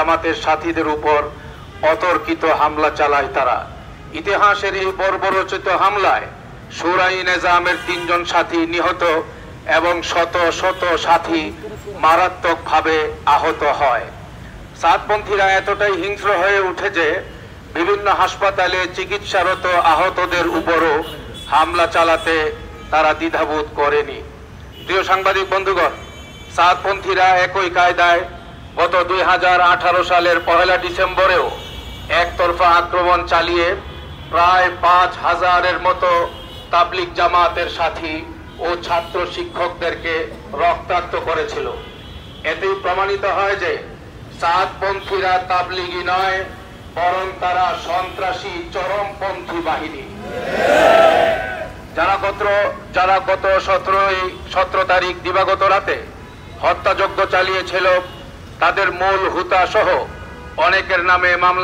জামাতের সাথীদের উপর অতর্কিত হামলা চালায় তারা। ইতিহাসের এই বর্বরোচিত হামলায় শুরাই নিজামের ৩ জন সাথী নিহত এবং শত শত সাথী মারাত্মকভাবে আহত হয়। সাদপন্থীরা এতটাই হিংস্র হয়ে উঠে যে বিভিন্ন হাসপাতালে চিকিৎসারত আহতদের উপরও হামলা চালাতে তারা দ্বিধাবোধ করেনি। প্রিয় সাংবাদিক বন্ধুগণ, সাদপন্থীরা একই কায়দায় গত 2018 সালের 1 ডিসেম্বরেও একতরফা আক্রমণ চালিয়ে প্রায় 5000-এর মতো তাবলিগ জামাতের সাথী ও ছাত্র শিক্ষকদেরকে রক্তাক্ত করেছিল। এতেই প্রমাণিত হয় যে সাদপন্থীরা তাবলিগি নয়, বরং তারা সন্ত্রাসী চরমপন্থী বাহিনী। যারা গত 17 তারিখ দিবাগত রাতে হত্যাযজ্ঞ চালিয়েছিল, তাদের মূল হুতা সহ অনেকের নামে মামলা